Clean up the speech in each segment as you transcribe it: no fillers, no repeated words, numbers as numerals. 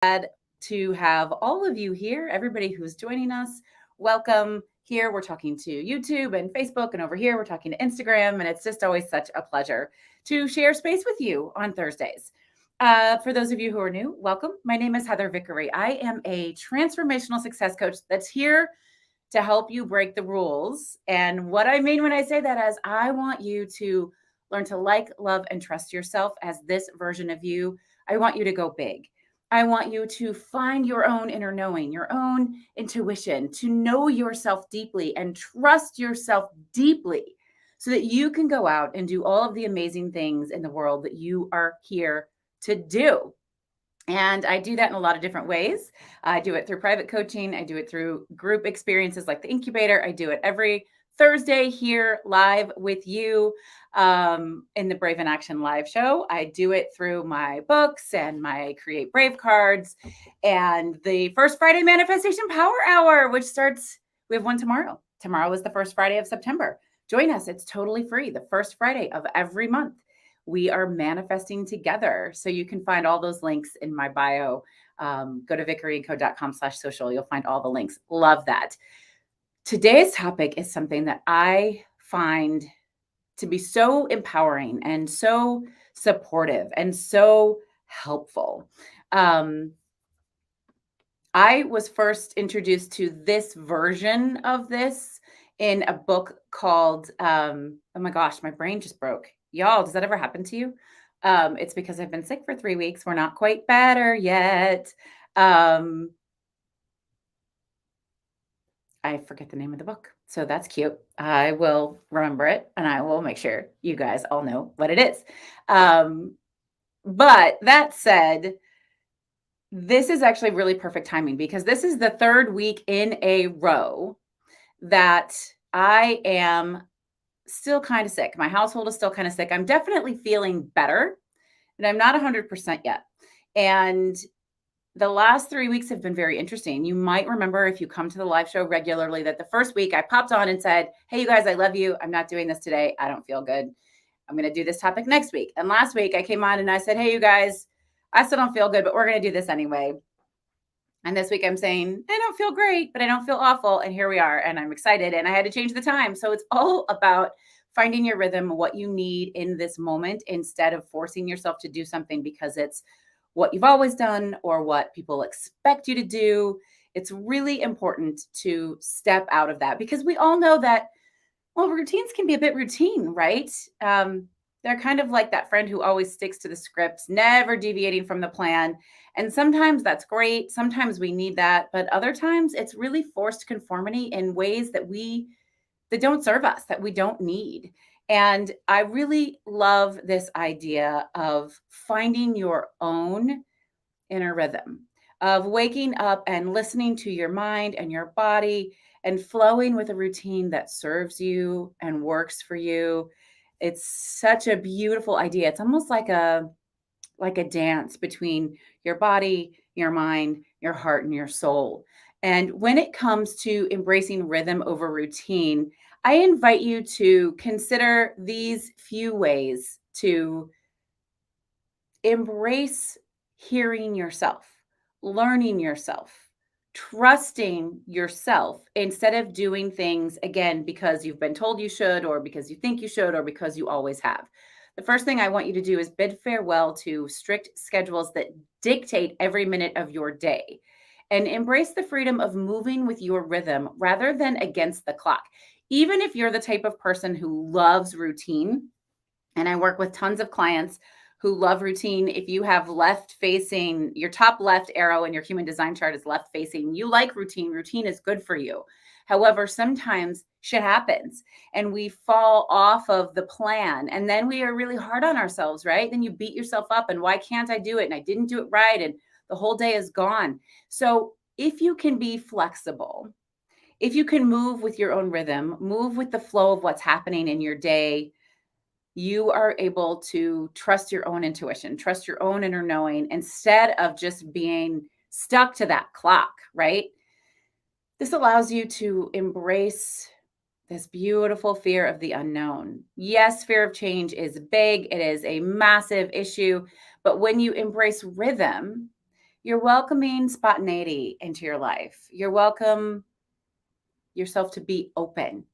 glad to have all of you here, everybody who's joining us. Welcome. Here we're talking to YouTube and Facebook, and over here we're talking to Instagram. And it's just always such a pleasure to share space with you on Thursdays. For those of you who are new, welcome. My name is Heather Vickery. I am a transformational success coach that's here to help you break the rules. And what I mean when I say that is I want you to learn to like, love, and trust yourself as this version of you. I want you to go big. I want you to find your own inner knowing, your own intuition, to know yourself deeply and trust yourself deeply so that you can go out and do all of the amazing things in the world that you are here to do. And I do that in a lot of different ways. I do it through private coaching. I do it through group experiences like the incubator. I do it every Thursday here live with you in the Brave in Action live show. I do it through my books and my Create Brave cards and the first Friday Manifestation Power Hour, which starts, we have one tomorrow. Tomorrow is the first Friday of September. Join us. It's totally free. The first Friday of every month. We are manifesting together. So you can find all those links in my bio. Go to vickeryandco.com/social. You'll find all the links. Love that. Today's topic is something that I find to be so empowering and so supportive and so helpful. I was first introduced to this version of this in a book called, oh my gosh, my brain just broke. Y'all, does that ever happen to you? It's because I've been sick for 3 weeks. We're not quite better yet. I forget the name of the book. So that's cute. I will remember it and I will make sure you guys all know what it is. But that said, this is actually really perfect timing because this is the third week in a row that I am still kind of sick. My household is still kind of sick. I'm definitely feeling better, but I'm not 100% yet. And the last 3 weeks have been very interesting. You might remember if you come to the live show regularly that the first week I popped on and said, hey, you guys, I love you. I'm not doing this today. I don't feel good. I'm going to do this topic next week. And last week I came on and I said, hey, you guys, I still don't feel good, but we're going to do this anyway. And this week I'm saying, I don't feel great, but I don't feel awful. And here we are. And I'm excited. And I had to change the time. So it's all about finding your rhythm, what you need in this moment, instead of forcing yourself to do something because it's what you've always done or what people expect you to do. It's really important to step out of that because we all know that, well, routines can be a bit routine, right? They're kind of like that friend who always sticks to the script, never deviating from the plan. And sometimes that's great. Sometimes we need that. But other times it's really forced conformity in ways that don't serve us, that we don't need. And I really love this idea of finding your own inner rhythm, of waking up and listening to your mind and your body and flowing with a routine that serves you and works for you. It's such a beautiful idea. It's almost like a dance between your body, your mind, your heart, and your soul. And when it comes to embracing rhythm over routine, I invite you to consider these few ways to embrace hearing yourself, learning yourself, trusting yourself instead of doing things again because you've been told you should, or because you think you should, or because you always have. The first thing I want you to do is bid farewell to strict schedules that dictate every minute of your day and embrace the freedom of moving with your rhythm rather than against the clock. Even if you're the type of person who loves routine, and I work with tons of clients who love routine. If you have left facing, your top left arrow in your human design chart is left facing, you like routine. Routine is good for you. However, sometimes shit happens and we fall off of the plan. And then we are really hard on ourselves, right? Then you beat yourself up and why can't I do it? And I didn't do it right. And the whole day is gone. So if you can be flexible, if you can move with your own rhythm, move with the flow of what's happening in your day, you are able to trust your own intuition, trust your own inner knowing instead of just being stuck to that clock, right? This allows you to embrace this beautiful fear of the unknown. Yes, fear of change is big, it is a massive issue, but when you embrace rhythm, You're welcoming spontaneity into your life. You're welcome yourself to be open.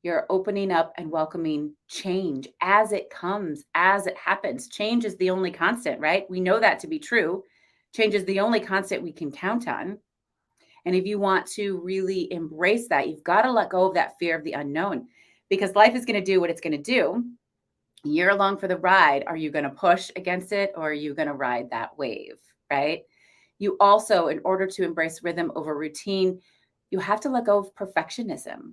You're opening up and welcoming change as it comes, as it happens. Change is the only constant, right? We know that to be true. Change is the only constant we can count on. And if you want to really embrace that, you've got to let go of that fear of the unknown because life is going to do what it's going to do. You're along for the ride. Are you going to push against it or are you going to ride that wave, right? You also, in order to embrace rhythm over routine, you have to let go of perfectionism.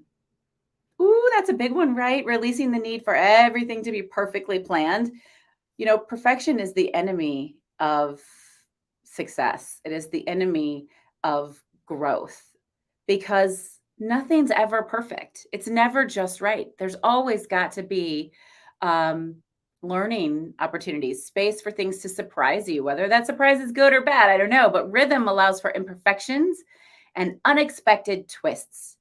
Ooh, that's a big one, right? Releasing the need for everything to be perfectly planned. Perfection is the enemy of success. It is the enemy of growth because nothing's ever perfect. It's never just right. There's always got to be um, learning opportunities, space for things to surprise you, whether that surprise is good or bad, I don't know. But rhythm allows for imperfections and unexpected twists.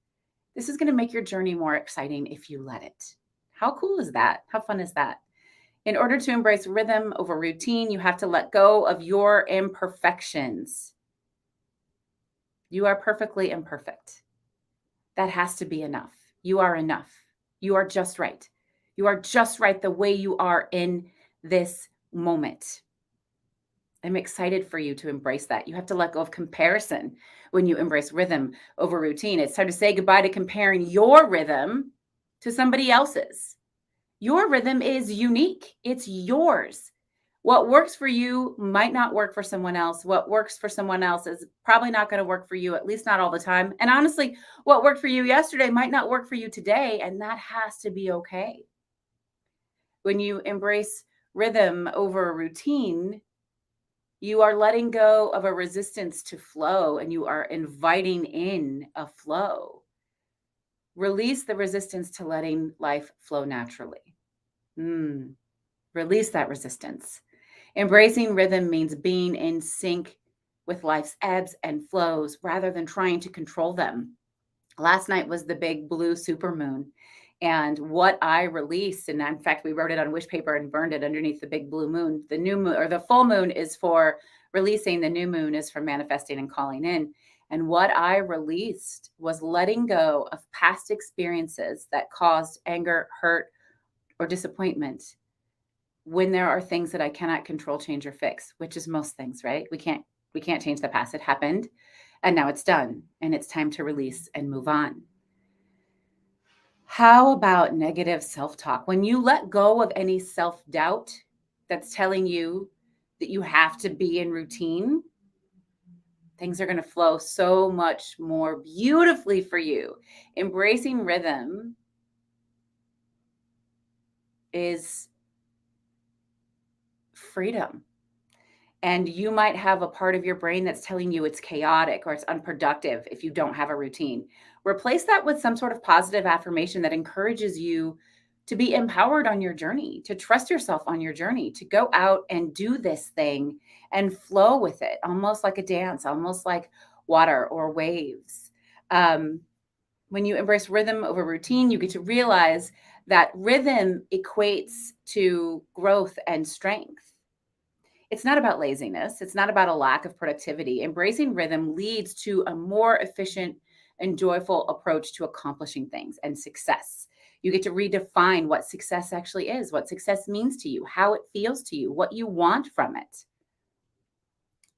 This is going to make your journey more exciting if you let it. How cool is that? How fun is that? In order to embrace rhythm over routine, you have to let go of your imperfections. You are perfectly imperfect. That has to be enough. You are enough. You are just right. You are just right the way you are in this moment. I'm excited for you to embrace that. You have to let go of comparison when you embrace rhythm over routine. It's time to say goodbye to comparing your rhythm to somebody else's. Your rhythm is unique. It's yours. What works for you might not work for someone else. What works for someone else is probably not going to work for you, at least not all the time. And honestly, what worked for you yesterday might not work for you today, and that has to be okay. When you embrace rhythm over routine, you are letting go of a resistance to flow and you are inviting in a flow. Release the resistance to letting life flow naturally. Release that resistance. Embracing rhythm means being in sync with life's ebbs and flows rather than trying to control them. Last night was the big blue supermoon. And what I released, and in fact, we wrote it on wish paper and burned it underneath the big blue moon. The new moon or the full moon is for releasing, the new moon is for manifesting and calling in. And what I released was letting go of past experiences that caused anger, hurt, or disappointment when there are things that I cannot control, change, or fix, which is most things, right? We can't change the past. It happened and now it's done. And it's time to release and move on. How about negative self-talk? When you let go of any self-doubt that's telling you that you have to be in routine, things are going to flow so much more beautifully for you. Embracing rhythm is freedom. And you might have a part of your brain that's telling you it's chaotic or it's unproductive if you don't have a routine. Replace that with some sort of positive affirmation that encourages you to be empowered on your journey, to trust yourself on your journey, to go out and do this thing and flow with it, almost like a dance, almost like water or waves. Um, when you embrace rhythm over routine, you get to realize that rhythm equates to growth and strength. It's not about laziness. It's not about a lack of productivity. Embracing rhythm leads to a more efficient and joyful approach to accomplishing things and success. You get to redefine what success actually is, what success means to you, how it feels to you, what you want from it.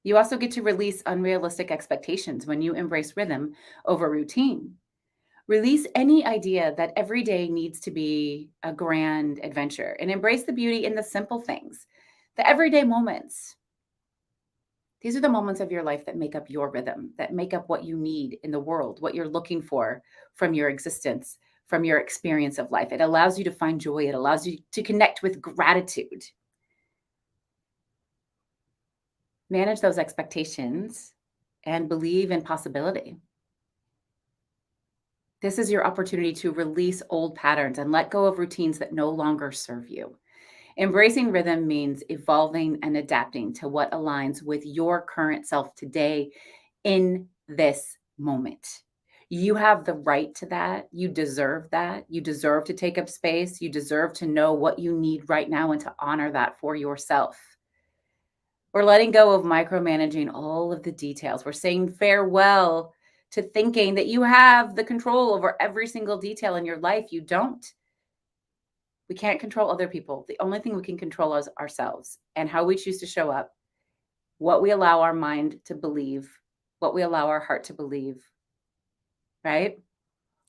You also get to release unrealistic expectations when you embrace rhythm over routine. Release any idea that every day needs to be a grand adventure and embrace the beauty in the simple things, the everyday moments. These are the moments of your life that make up your rhythm, that make up what you need in the world, what you're looking for from your existence, from your experience of life. It allows you to find joy, it allows you to connect with gratitude. Manage those expectations and believe in possibility. This is your opportunity to release old patterns and let go of routines that no longer serve you. Embracing rhythm means evolving and adapting to what aligns with your current self today in this moment. You have the right to that. You deserve that. You deserve to take up space. You deserve to know what you need right now and to honor that for yourself. We're letting go of micromanaging all of the details. We're saying farewell to thinking that you have the control over every single detail in your life. You don't. We can't control other people. The only thing we can control is ourselves and how we choose to show up, what we allow our mind to believe, what we allow our heart to believe, right?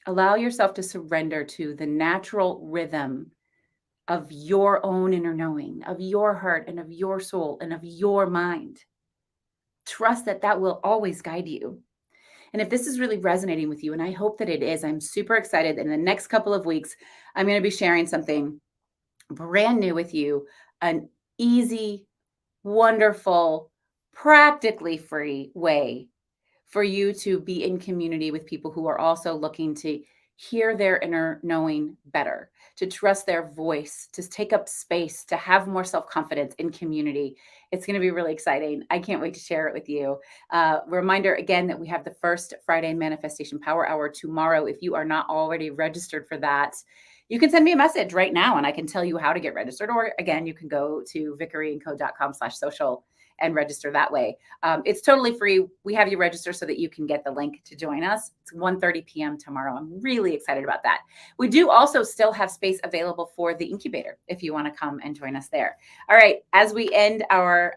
Allow yourself to surrender to the natural rhythm of your own inner knowing, of your heart and of your soul and of your mind. Trust that that will always guide you. And if this is really resonating with you, and I hope that it is, I'm super excited. In the next couple of weeks, I'm going to be sharing something brand new with you, an easy, wonderful, practically free way for you to be in community with people who are also looking to hear their inner knowing better, to trust their voice, to take up space, to have more self-confidence in community. It's going to be really exciting. I can't wait to share it with you. Reminder again that we have the first Friday Manifestation Power Hour tomorrow. If you are not already registered for that, you can send me a message right now and I can tell you how to get registered. Or again, you can go to vickeryandco.com/social and register that way. It's totally free. We have you register so that you can get the link to join us. It's 1:30 p.m. tomorrow. I'm really excited about that. We do also still have space available for the incubator if you want to come and join us there. All right. As we end our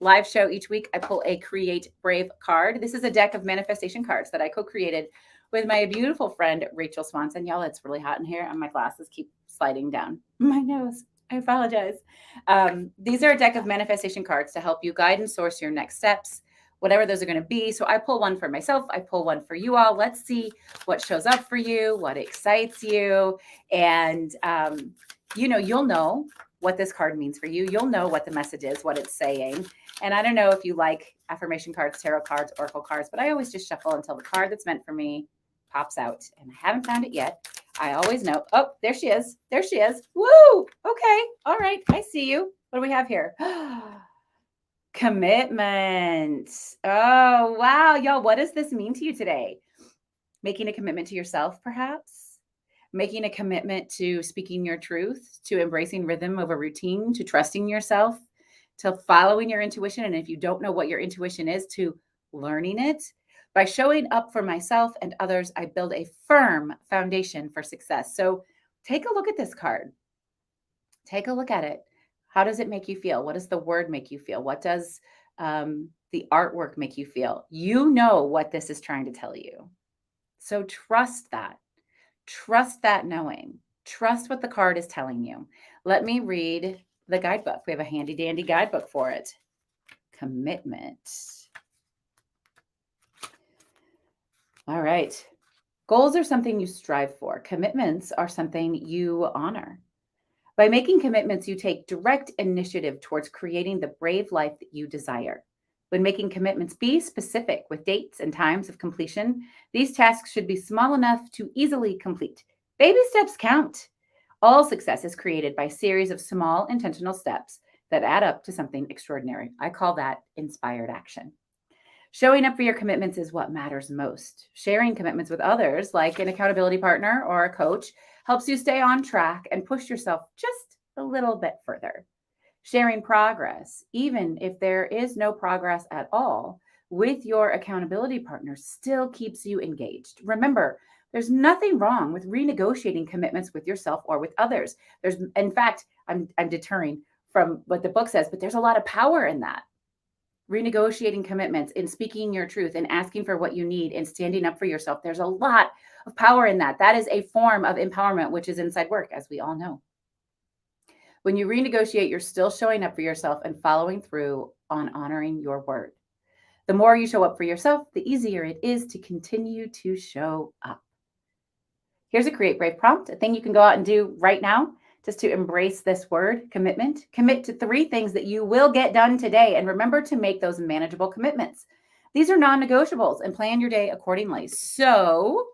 live show each week, I pull a Create Brave card. This is a deck of manifestation cards that I co-created with my beautiful friend, Rachel Swanson. Y'all, it's really hot in here and my glasses keep sliding down my nose. I apologize. These are a deck of manifestation cards to help you guide and source your next steps, whatever those are going to be. So I pull one for myself. I pull one for you all. Let's see what shows up for you, what excites you. And, you'll know what this card means for you. You'll know what the message is, what it's saying. And I don't know if you like affirmation cards, tarot cards, oracle cards, but I always just shuffle until the card that's meant for me pops out. And I haven't found it yet. I always know. Oh, there she is. There she is. Woo! Okay. All right. I see you. What do we have here? Commitment. Oh, wow. Y'all, what does this mean to you today? Making a commitment to yourself, perhaps? Making a commitment to speaking your truth, to embracing rhythm over routine, to trusting yourself, to following your intuition. And if you don't know what your intuition is, to learning it. By showing up for myself and others, I build a firm foundation for success. So take a look at this card. Take a look at it. How does it make you feel? What does the word make you feel? What does the artwork make you feel? You know what this is trying to tell you. So trust that. Trust that knowing. Trust what the card is telling you. Let me read the guidebook. We have a handy dandy guidebook for it. Commitment. All right. Goals are something you strive for. Commitments are something you honor. By making commitments, you take direct initiative towards creating the brave life that you desire. When making commitments, be specific with dates and times of completion. These tasks should be small enough to easily complete. Baby steps count. All success is created by a series of small intentional steps that add up to something extraordinary. I call that inspired action. Showing up for your commitments is what matters most. Sharing commitments with others, like an accountability partner or a coach, helps you stay on track and push yourself just a little bit further. Sharing progress, even if there is no progress at all, with your accountability partner still keeps you engaged. Remember, there's nothing wrong with renegotiating commitments with yourself or with others. In fact, I'm deterring from what the book says, but there's a lot of power in that. Renegotiating commitments, in speaking your truth and asking for what you need and standing up for yourself. There's a lot of power in that. That is a form of empowerment, which is inside work, as we all know. When you renegotiate, you're still showing up for yourself and following through on honoring your word. The more you show up for yourself, the easier it is to continue to show up. Here's a Create Brave prompt, a thing you can go out and do right now. Just to embrace this word, commitment. Commit to 3 things that you will get done today. And remember to make those manageable commitments. These are non-negotiables and plan your day accordingly. So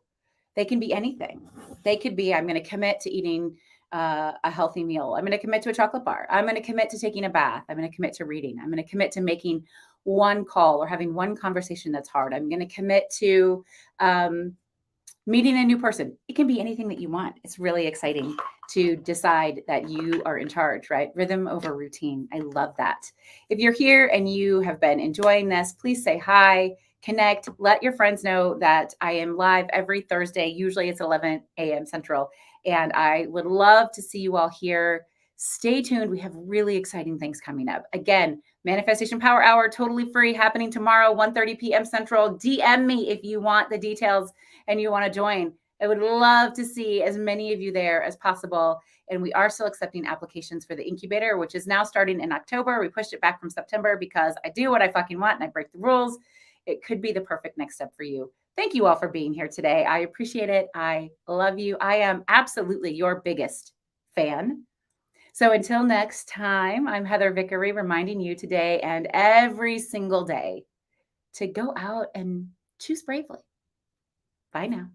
they can be anything. They could be, I'm going to commit to eating a healthy meal. I'm going to commit to a chocolate bar. I'm going to commit to taking a bath. I'm going to commit to reading. I'm going to commit to making one call or having one conversation that's hard. I'm going to commit to meeting a new person. It can be anything that you want. It's really exciting to decide that you are in charge, right? Rhythm over routine. I love that. If you're here and you have been enjoying this, please say hi, connect, let your friends know that I am live every Thursday. Usually it's 11 a.m. Central. And I would love to see you all here. Stay tuned. We have really exciting things coming up. Again, Manifestation Power Hour, totally free, happening tomorrow, 1:30 p.m. Central. DM me if you want the details and you want to join. I would love to see as many of you there as possible. And we are still accepting applications for the incubator, which is now starting in October. We pushed it back from September because I do what I fucking want and I break the rules. It could be the perfect next step for you. Thank you all for being here today. I appreciate it. I love you. I am absolutely your biggest fan. So until next time, I'm Heather Vickery reminding you today and every single day to go out and choose bravely. Bye now.